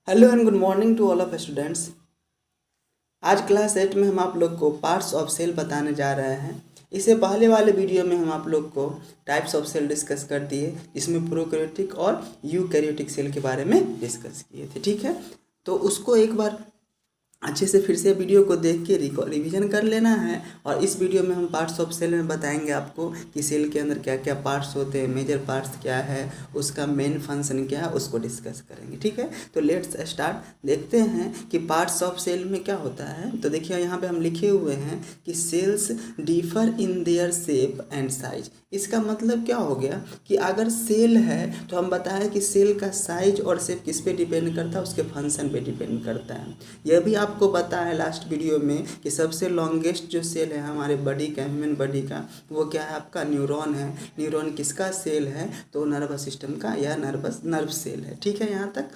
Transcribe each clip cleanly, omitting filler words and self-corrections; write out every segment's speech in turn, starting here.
Hello and good morning to all of students. आज class 8 में हम आप लोग को पार्ट्स ऑफ सेल बताने जा रहे हैं। इससे पहले वाले वीडियो में हम आप लोग को टाइप्स ऑफ सेल डिस्कस कर दिए, जिसमें प्रोकैरियोटिक और यूकैरियोटिक सेल के बारे में डिस्कस किए थे। ठीक है, तो उसको एक बार अच्छे से फिर से वीडियो को देख के रिवीजन कर लेना है। और इस वीडियो में हम पार्ट्स ऑफ सेल में बताएंगे आपको कि सेल के अंदर क्या क्या पार्ट्स होते हैं, मेजर पार्ट्स क्या है, उसका मेन फंक्शन क्या है, उसको डिस्कस करेंगे। ठीक है, तो लेट्स स्टार्ट। देखते हैं कि पार्ट्स ऑफ सेल में क्या होता है। तो देखिए यहाँ पे हम लिखे हुए हैं कि cells differ in their shape and size. इसका मतलब क्या हो गया कि अगर सेल है तो हम बताएं कि सेल का साइज और शेप किस पे डिपेंड करता है, उसके फंक्शन पे डिपेंड करता है। यह भी आपको पता है लास्ट वीडियो में कि सबसे लॉन्गेस्ट जो सेल है हमारे बॉडी का, ह्यूमन बॉडी का, वो क्या है आपका न्यूरॉन है। न्यूरॉन किसका सेल है, तो नर्वस सिस्टम का या नर्व सेल है। ठीक है, यहाँ तक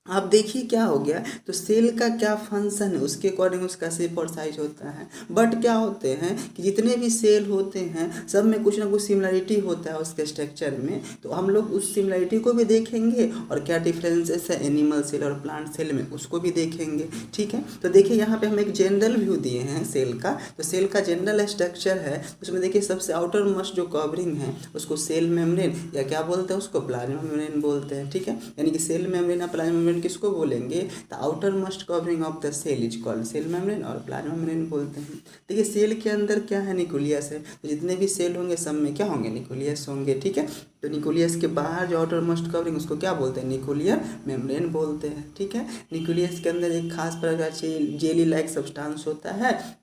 आप देखिए क्या हो गया। तो सेल का क्या फंक्शन है, उसके अकॉर्डिंग उसका शेप और साइज होता है। बट क्या होते हैं कि जितने भी सेल होते हैं सब में कुछ ना कुछ सिमिलरिटी होता है उसके स्ट्रक्चर में। तो हम लोग उस सिमिलरिटी को भी देखेंगे और क्या डिफरेंसेस है एनिमल सेल और प्लांट सेल में, उसको भी देखेंगे। ठीक है, तो देखिए यहाँ पे हम एक जनरल व्यू दिए हैं सेल का। तो सेल का जनरल स्ट्रक्चर है, उसमें देखिए सबसे आउटर मोस्ट जो कवरिंग है उसको सेल मेम्ब्रेन या क्या बोलते हैं, उसको प्लाज्मा मेम्ब्रेन बोलते हैं। ठीक है, यानी कि सेल मेम्ब्रेन या प्लाज्मा मेम्ब्रेन किसको बोलेंगे, तो outermost covering of the cell is called cell membrane और प्लाज्मा मेम्ब्रेन बोलते हैं। देखिए सेल के अंदर क्या है, न्यूक्लियस है। तो जितने भी सेल होंगे सब में क्या होंगे, न्यूक्लियस होंगे। ठीक है, तो न्यूक्लियस के बाहर जो आउटर मोस्ट कवरिंग उसको क्या बोलते हैं, न्यूक्लियर मेम्ब्रेन बोलते हैं। ठीक है, न्यूक्लियस के अंदर एक खास प्रकार का जेली लाइक सब्सटेंस होता है,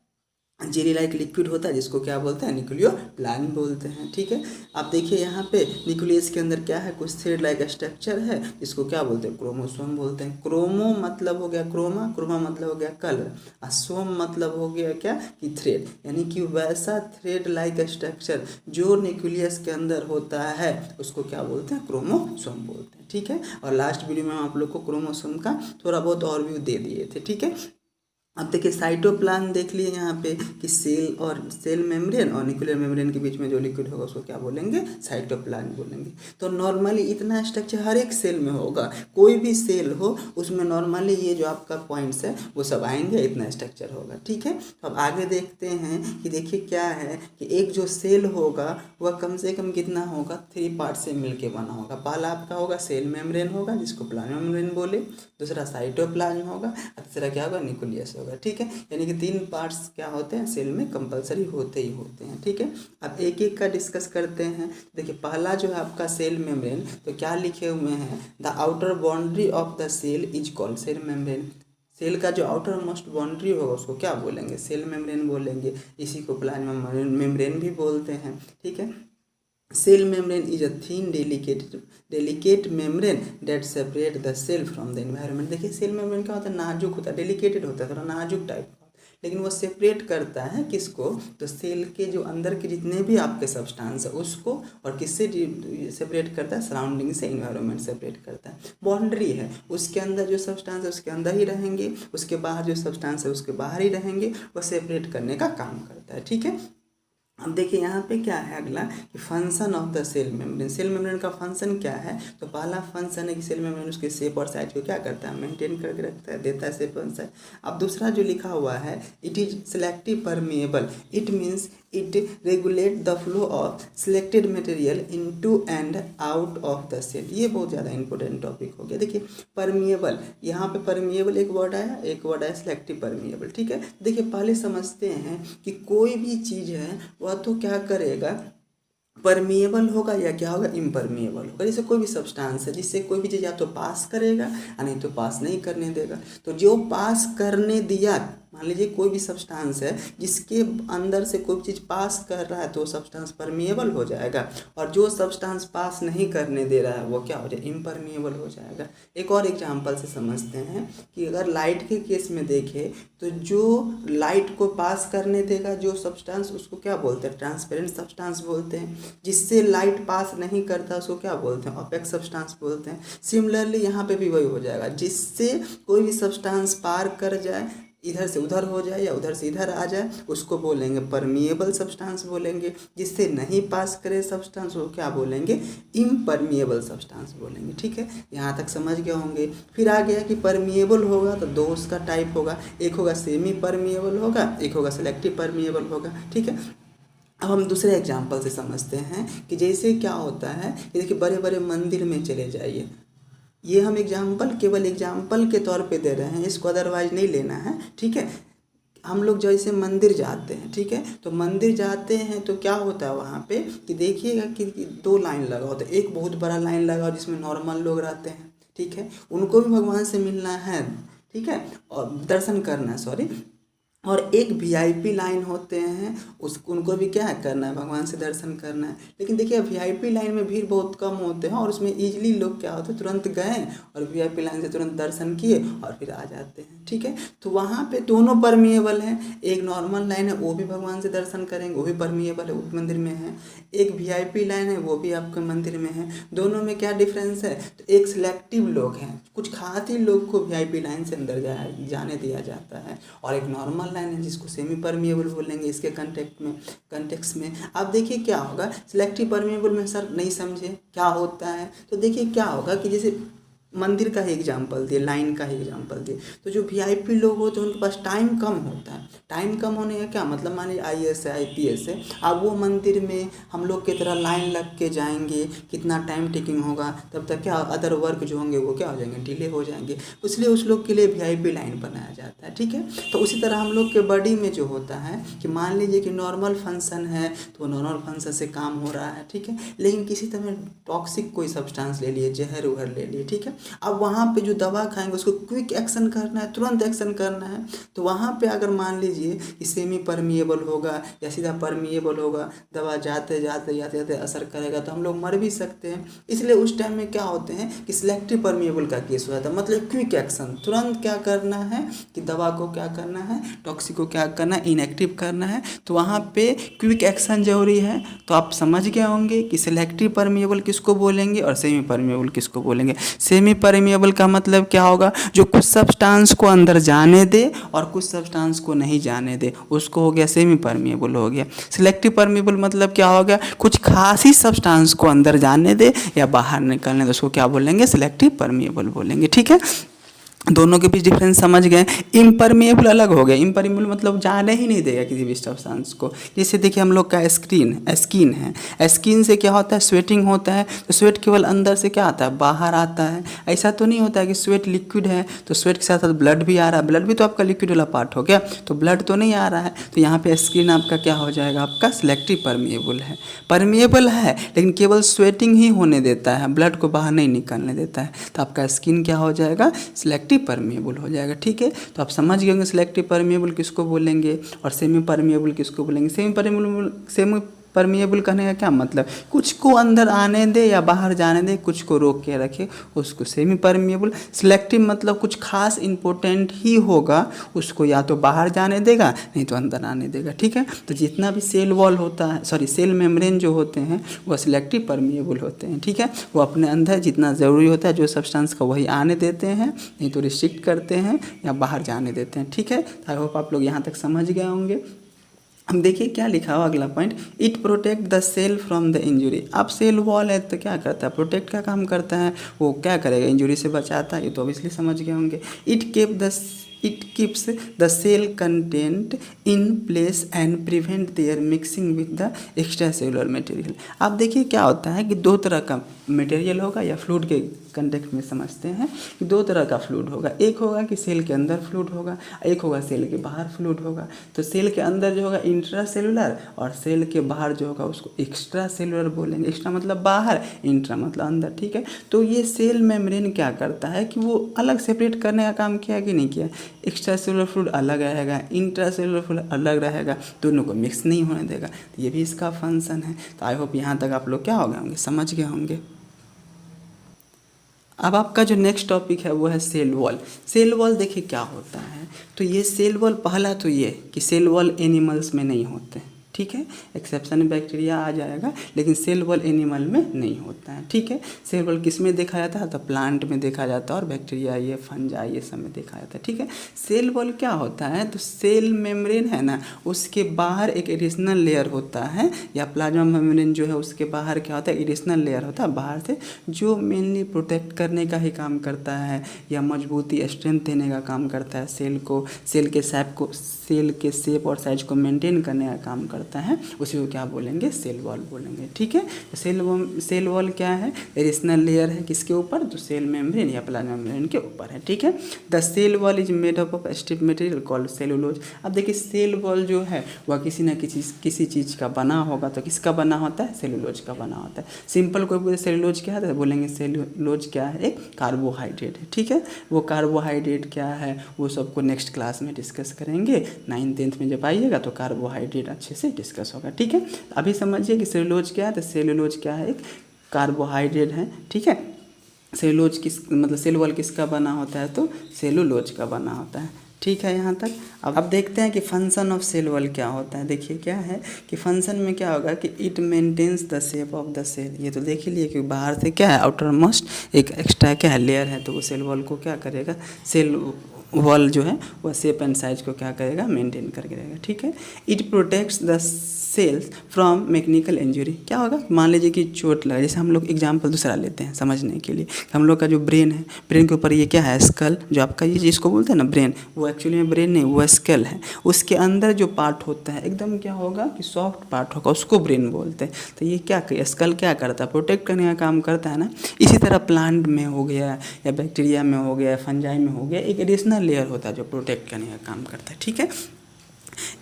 जेली लाइक लिक्विड होता है, जिसको क्या बोलते हैं, न्यूक्लियोप्लान बोलते हैं। ठीक है, आप देखिए यहाँ पे न्यूक्लियस के अंदर क्या है, कुछ थ्रेड लाइक स्ट्रक्चर है, जिसको क्या बोलते हैं, क्रोमोसोम बोलते हैं। क्रोमो मतलब हो गया क्रोमा, क्रोमा मतलब हो गया कलर, और सोम मतलब हो गया क्या कि थ्रेड, यानी कि वैसा थ्रेड लाइक स्ट्रक्चर जो न्यूक्लियस के अंदर होता है उसको क्या बोलते हैं, क्रोमोसोम बोलते हैं। ठीक है, और लास्ट वीडियो में हम आप लोग को क्रोमोसोम का थोड़ा बहुत और व्यू दे दिए थे। ठीक है, अब देखिए साइटोप्लाज्म देख लिए यहाँ पे कि सेल और सेल मेम्ब्रेन और न्यूक्लियर मेम्ब्रेन के बीच में जो लिक्विड होगा उसको क्या बोलेंगे, साइटोप्लाज्म बोलेंगे। तो नॉर्मली इतना स्ट्रक्चर हर एक सेल में होगा, कोई भी सेल हो उसमें नॉर्मली ये जो आपका पॉइंट्स है वो सब आएंगे, इतना स्ट्रक्चर होगा। ठीक है, तो अब आगे देखते हैं कि देखिए क्या है कि एक जो सेल होगा वह कम से कम कितना होगा, 3 पार्ट से मिलके बना होगा। पहला आपका होगा सेल मेम्ब्रेन होगा, जिसको प्लाज्मा मेम्ब्रेन बोले, दूसरा साइटोप्लाज्म होगा, और तीसरा क्या होगा, न्यूक्लियस होगा। ठीक है, यानी कि 3 पार्ट्स क्या होते हैं, सेल में कंपलसरी होते ही होते हैं। ठीक है, अब एक एक का डिस्कस करते हैं। देखिए पहला जो है आपका सेल मेम्ब्रेन, तो क्या लिखे हुए हैं, the outer boundary of the cell is called cell membrane. Cell का जो आउटर मोस्ट बाउंड्री होगा उसको क्या बोलेंगे, सेल मेम्ब्रेन बोलेंगे। इसी को प्लाज्मा मेम्ब्रेन भी बोलते हैं। ठीक है, cell membrane is a thin delicate membrane that separate the cell from the environment. देखिए सेल मेम्ब्रेन क्या होता है, नाजुक होता है, डेलिकेटेड होता है, थोड़ा नाजुक टाइप का, लेकिन वो सेपरेट करता है किसको, तो सेल के जो अंदर के जितने भी आपके सब्सटेंस है उसको, और किससे सेपरेट करता है, सराउंडिंग से, इन्वायरमेंट सेपरेट करता है। बाउंड्री है, उसके अंदर जो सब्सटेंस है उसके अंदर ही रहेंगे, उसके बाहर जो सब्सटेंस है उसके बाहर ही रहेंगे, वो सेपरेट करने का काम करता है। ठीक है, अब देखिए यहाँ पे क्या है अगला कि function of the cell membrane. सेल मेम्ब्रेन का फंक्शन क्या है, तो पहला फंक्शन है कि सेल मेम्ब्रेन उसके शेप और साइज को क्या करता है, मेंटेन करके रखता है, देता है शेप और साइज। अब दूसरा जो लिखा हुआ है, it is selective permeable, it means it regulate the flow of selected material into and out of the cell. ये बहुत ज़्यादा इंपॉर्टेंट टॉपिक हो गया। देखिए परमिएबल, यहाँ पे परमिएबल एक वर्ड आया, एक वर्ड आया सिलेक्टिव परमिएबल। ठीक है, देखिए पहले समझते हैं कि कोई भी चीज़ है वह तो क्या करेगा, परमिएबल होगा या क्या होगा, इम्परमिएबल होगा। जैसे कोई भी सब्सटेंस है जिससे कोई भी चीज़ या तो पास करेगा या नहीं तो पास नहीं करने देगा। तो जो पास करने दिया, मान लीजिए कोई भी सब्सटेंस है जिसके अंदर से कोई चीज़ पास कर रहा है तो सब्सटेंस परमिएबल हो जाएगा, और जो सब्सटेंस पास नहीं करने दे रहा है वो क्या हो जाएगा, इम्परमिएबल हो जाएगा। एक और एग्जांपल से समझते हैं कि अगर लाइट के केस में देखें तो जो लाइट को पास करने देगा जो सब्सटेंस उसको क्या बोलते हैं, ट्रांसपेरेंट सब्सटेंस बोलते हैं। जिससे लाइट पास नहीं करता उसको क्या बोलते हैं, ऑपेक सब्सटेंस बोलते हैं। सिमिलरली यहाँ पे भी वही हो जाएगा, जिससे कोई भी सब्सटेंस पार कर जाए इधर से उधर हो जाए या उधर से इधर आ जाए उसको बोलेंगे परमिएबल सब्सटेंस बोलेंगे। जिससे नहीं पास करे सब्सटेंस वो क्या बोलेंगे, इम्परमिएबल सब्सटेंस बोलेंगे। ठीक है, यहाँ तक समझ गए होंगे। फिर आ गया कि परमिएबल होगा तो दो उसका टाइप होगा, एक होगा सेमी परमिएबल होगा, एक होगा सेलेक्टिव परमिएबल होगा। ठीक है, अब हम दूसरे एग्जाम्पल से समझते हैं कि जैसे क्या होता है कि देखिए बड़े बड़े मंदिर में चले जाइए, ये हम एग्जाम्पल केवल एग्जाम्पल के तौर पे दे रहे हैं, इसको अदरवाइज नहीं लेना है। ठीक है, हम लोग जैसे मंदिर जाते हैं, ठीक है, तो मंदिर जाते हैं तो क्या होता है वहाँ पे कि देखिएगा कि दो लाइन लगा होता है, एक बहुत बड़ा लाइन लगा हो जिसमें नॉर्मल लोग रहते हैं। ठीक है, उनको भी भगवान से मिलना है, ठीक है, और दर्शन करना है, सॉरी, और एक वीआईपी लाइन होते हैं उनको भी क्या है करना है, भगवान से दर्शन करना है। लेकिन देखिए वीआईपी लाइन में भीड़ बहुत कम होते हैं और उसमें इजीली लोग क्या होते हैं तुरंत गए और वीआईपी लाइन से तुरंत दर्शन किए और फिर आ जाते हैं। ठीक है, तो वहाँ पे दोनों परमिएबल हैं, एक नॉर्मल लाइन है वो भी भगवान से दर्शन करेंगे, वो भी परमिएबल है, उस मंदिर में है। एक वीआईपी लाइन है वो भी आपके मंदिर में है। दोनों में क्या डिफरेंस है, तो एक सिलेक्टिव लोग हैं, कुछ खास ही लोग को वीआईपी लाइन से अंदर जाने दिया जाता है, और एक नॉर्मल लाइन है जिसको सेमी परमिएबल बोलेंगे इसके कंटेक्स्ट में। अब देखिए क्या होगा, सिलेक्टिव परमिएबल में सर नहीं समझे क्या होता है, तो देखिए क्या होगा कि जैसे मंदिर का ही एग्जाम्पल दिए, लाइन का ही एग्जाम्पल दिए, तो जो वीआईपी लोग होते हैं उनके पास टाइम कम होता है। टाइम कम होने का क्या मतलब, मान लीजिए आईएएस है, आईपीएस है, अब वो मंदिर में हम लोग की तरह लाइन लग के जाएंगे, कितना टाइम टेकिंग होगा, तब तक क्या अदर वर्क जो होंगे वो क्या हो जाएंगे, डिले हो जाएंगे, इसलिए उस लोग के लिए वीआईपी लाइन बनाया जाता है। ठीक है, तो उसी तरह हम लोग के बॉडी में जो होता है कि मान लीजिए कि नॉर्मल फंक्शन है तो नॉर्मल फंक्शन से काम हो रहा है। ठीक है, लेकिन किसी तरह टॉक्सिक कोई सब्सटेंस ले लिए, जहर उहर ले लिए, ठीक है, अब वहाँ पे जो दवा खाएंगे उसको क्विक एक्शन करना है, तुरंत एक्शन करना है, तो वहाँ पे अगर मान लीजिए कि सेमी परमिएबल होगा या सीधा परमिएबल होगा, दवा जाते जाते जाते जाते असर करेगा तो हम लोग मर भी सकते हैं। इसलिए उस टाइम में क्या होते हैं कि सिलेक्टिव परमिएबल का केस हो जाता है, मतलब क्विक एक्शन, तुरंत क्या करना है कि दवा को क्या करना है, टॉक्सिक को क्या करना है, इनएक्टिव करना है, तो वहाँ पे क्विक एक्शन जरूरी है। तो आप समझ गए होंगे कि सिलेक्टिव परमिएबल किसको बोलेंगे और सेमी परमिएबल किसको बोलेंगे। सेमी परमिएबल का मतलब क्या होगा, जो कुछ सब्सटेंस को अंदर जाने दे और कुछ सब्सटेंस को नहीं जाने दे, उसको हो गया सेमी परमिएबल हो गया। सिलेक्टिव परमिएबल मतलब क्या हो गया, कुछ खास ही सब्सटेंस को अंदर जाने दे या बाहर निकलने दे, उसको क्या बोलेंगे, सिलेक्टिव परमिएबल बोलेंगे। ठीक है, दोनों के बीच डिफरेंस समझ गए। इम्परमिएबल अलग हो गया, इम्परमिएबल मतलब जाने ही नहीं देगा किसी भी सब्सटेंस को। जैसे देखिए हम लोग का स्किन है, स्किन से क्या होता है, स्वेटिंग होता है, तो स्वेट केवल अंदर से क्या आता है, बाहर आता है। ऐसा तो नहीं होता है कि स्वेट लिक्विड है तो स्वेट के साथ साथ ब्लड भी आ रहा है, ब्लड भी तो आपका लिक्विड वाला पार्ट हो गया, तो ब्लड तो नहीं आ रहा है, तो यहाँ पे स्किन आपका क्या हो जाएगा, आपका सिलेक्टिव परमिएबल है। परमिएबल है लेकिन केवल स्वेटिंग ही होने देता है, ब्लड को बाहर नहीं निकलने देता है, तो आपका स्किन क्या हो जाएगा, सिलेक्टिव परमिएबल हो जाएगा। ठीक है, तो आप समझ गए होंगे सिलेक्टिव परमिएबल किसको बोलेंगे और सेमी परमिएबल किसको बोलेंगे। सेमी परमिएबल कहने का क्या मतलब, कुछ को अंदर आने दे या बाहर जाने दे, कुछ को रोक के रखे, उसको सेमी परमिएबल। सिलेक्टिव मतलब कुछ खास इंपॉर्टेंट ही होगा, उसको या तो बाहर जाने देगा नहीं तो अंदर आने देगा। ठीक है, तो जितना भी सेल वॉल होता है, सॉरी सेल मेम्ब्रेन जो होते हैं वह सिलेक्टिव परमिएबल होते हैं। ठीक है, वो अपने अंदर जितना ज़रूरी होता है जो सब्सटेंस का वही आने देते हैं, नहीं तो रिस्ट्रिक्ट करते हैं या बाहर जाने देते हैं। ठीक है, आई होप आप लोग यहाँ तक समझ गए होंगे। हम देखिए क्या लिखा हुआ अगला point, it protect the cell from the injury. अब सेल वॉल है तो क्या करता है, प्रोटेक्ट का काम करता है, वो क्या करेगा, इंजुरी से बचाता है, ये तो ऑब्वियसली समझ गए होंगे। It keeps the cell content in place and prevent their mixing with the extra cellular material. अब देखिए क्या होता है कि दो तरह का मटेरियल होगा, या फ्लूइड के कंटेक्ट में समझते हैं कि दो तरह का फ्लूइड होगा, एक होगा कि सेल के अंदर फ्लूइड होगा, एक होगा सेल के बाहर फ्लूइड होगा। तो सेल के अंदर जो होगा इंट्रा सेलुलर और सेल के बाहर जो होगा उसको एक्स्ट्रा सेलुलर बोलेंगे। एक्स्ट्रा मतलब बाहर, इंट्रा मतलब अंदर। ठीक है, तो ये सेल मेम्ब्रेन क्या करता है कि वो अलग सेपरेट करने का काम किया कि नहीं किया, एक्स्ट्रा सेलुलर फ्लूइड अलग रहेगा, इंट्रा सेलुलर फ्लूइड अलग रहेगा, दोनों को मिक्स नहीं होने देगा, तो ये भी इसका फंक्शन है। तो आई होप यहाँ तक आप लोग क्या हो गए होंगे, समझ गए होंगे। अब आपका जो नेक्स्ट टॉपिक है वो है सेल वॉल। सेल वॉल देखिए क्या होता है, तो ये सेल वॉल, पहला तो ये कि सेल वॉल एनिमल्स में नहीं होते, ठीक है। एक्सेप्शन बैक्टीरिया आ जाएगा, लेकिन सेल वॉल एनिमल में नहीं होता है, ठीक है। सेल वॉल किस में देखा जाता है? तो प्लांट में देखा जाता है, और बैक्टीरिया ये फंजाई ये सब में देखा जाता है, ठीक है। सेल वॉल क्या होता है? तो सेल मेम्ब्रेन है ना, उसके बाहर एक एडिशनल लेयर होता है, या प्लाज्मा मेम्ब्रेन जो है उसके बाहर क्या होता है? एडिशनल लेयर होता है बाहर से, जो मेनली प्रोटेक्ट करने का ही काम करता है, या मजबूती स्ट्रेंथ देने का काम करता है, सेल को, सेल के शेप और साइज को मेंटेन करने का काम करता है, उसी को क्या बोलेंगे? सेल वॉल बोलेंगे, ठीक है। तो सेल वॉल क्या है? एडिशनल लेयर है किसके ऊपर? तो सेल मेम्ब्रेन या प्लाज्मा मेम्ब्रेन के ऊपर है, ठीक है। The cell wall is made up of stiff material called cellulose. अब देखिए सेल वॉल जो है वह किसी न किसी चीज़ का बना होगा, तो किसका बना होता है? सेलुलोज का बना होता है। सिंपल कोई बोले सेलुलोज क्या है तो बोलेंगे सेलुलोज क्या है? एक कार्बोहाइड्रेट है, ठीक है। वो कार्बोहाइड्रेट क्या है वो सबको नेक्स्ट क्लास में डिस्कस करेंगे। 9th-10th में जब आइएगा तो कार्बोहाइड्रेट अच्छे से डिस्कस होगा, ठीक है। अभी समझिए कि सेलुलोज क्या है, तो सेलुलोज क्या है? एक कार्बोहाइड्रेट है, ठीक है। सेलुलोज मतलब सेल वॉल किसका बना होता है? तो सेलुलोज का बना होता है, ठीक है यहाँ तक। अब देखते हैं कि फंक्शन ऑफ सेल वॉल क्या होता है। देखिए क्या है कि फंक्शन में क्या होगा कि it maintains the shape of the cell. ये तो देख ही लिए कि बाहर से क्या है, आउटर मोस्ट एक एक्स्ट्रा क्या है, लेयर है, तो वो सेल वॉल को क्या करेगा? सेल वॉल जो है वह शेप एंड साइज को क्या करेगा? मेंटेन करके रहेगा, ठीक है। It protects the cells from mechanical injury. क्या होगा? मान लीजिए कि चोट लगा, जैसे हम लोग एग्जाम्पल दूसरा लेते हैं समझने के लिए। हम लोग का जो ब्रेन है, ब्रेन के ऊपर ये क्या है? स्कल, जो आपका ये जिसको बोलते हैं ना ब्रेन, वो एक्चुअली में ब्रेन नहीं, वो स्कल है। उसके अंदर जो पार्ट होता है एकदम क्या होगा कि सॉफ्ट पार्ट होगा, उसको ब्रेन बोलते हैं। तो ये क्या स्कल क्या करता है? प्रोटेक्ट करने का काम करता है ना। इसी तरह प्लांट में हो गया, या बैक्टीरिया में हो गया, फंजाई में हो गया, एक एडिशनल लेयर होता है जो प्रोटेक्ट करने का काम करता है, ठीक है।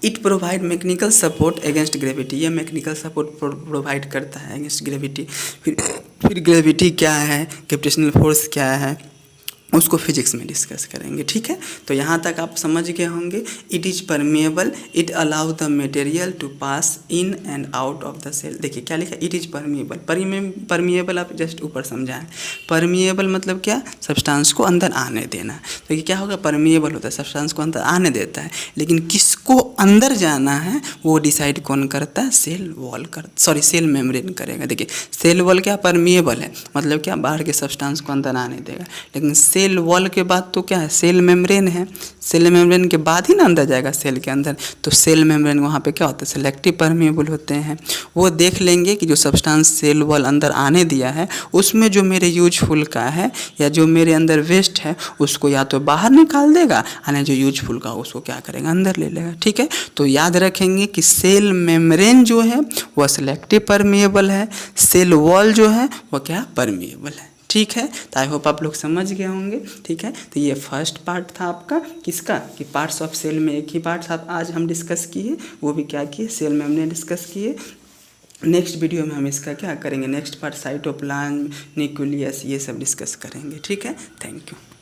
It provide mechanical support against gravity. ये मैकेनिकल सपोर्ट प्रोवाइड करता है अगेंस्ट ग्रेविटी। फिर ग्रेविटी क्या है, ग्रेविटेशनल फोर्स क्या है, उसको फिजिक्स में डिस्कस करेंगे, ठीक है। तो यहाँ तक आप समझ गए होंगे। It is permeable, it allow the material to pass in and out of the cell. देखिए क्या लिखा, इट इज़ परमिएबल। परमिएबल आप जस्ट ऊपर समझाएं। परमिएबल मतलब क्या? सब्सटेंस को अंदर आने देना। तो ये क्या होगा? परमिएबल होता है, सब्सटेंस को अंदर आने देता है, लेकिन किसको अंदर जाना है वो डिसाइड कौन करता है? सेल मेम्ब्रेन करेगा। देखिए सेल वॉल क्या? परमिएबल है, मतलब क्या? बाहर के सब्सटेंस को अंदर आने देगा, लेकिन सेल वॉल के बाद तो क्या है? सेल मेम्ब्रेन है। सेल मेम्ब्रेन के बाद ही ना अंदर जाएगा सेल के अंदर। तो सेल मेम्ब्रेन वहाँ पे क्या होता है? सेलेक्टिव परमिएबल होते हैं। वो देख लेंगे कि जो सब्सटेंस सेल वॉल अंदर आने दिया है उसमें जो मेरे यूजफुल का है, या जो मेरे अंदर वेस्ट है, उसको या तो बाहर निकाल देगा, यानी जो यूजफुल का उसको क्या करेगा? अंदर ले लेगा, ठीक है। तो याद रखेंगे कि सेल मेम्ब्रेन जो है वह सेलेक्टिव परमिएबल है, सेल वॉल जो है वह क्या? परमिएबल है, ठीक है। तो आई होप आप लोग समझ गए होंगे, ठीक है। तो ये फर्स्ट पार्ट था आपका किसका? कि पार्ट्स ऑफ सेल में एक ही पार्ट था आज हम डिस्कस किए, वो भी क्या किए? सेल में हमने डिस्कस किए। नेक्स्ट वीडियो में हम इसका क्या करेंगे? नेक्स्ट पार्ट साइटोप्लाज्म, न्यूक्लियस, ये सब डिस्कस करेंगे, ठीक है। Thank you.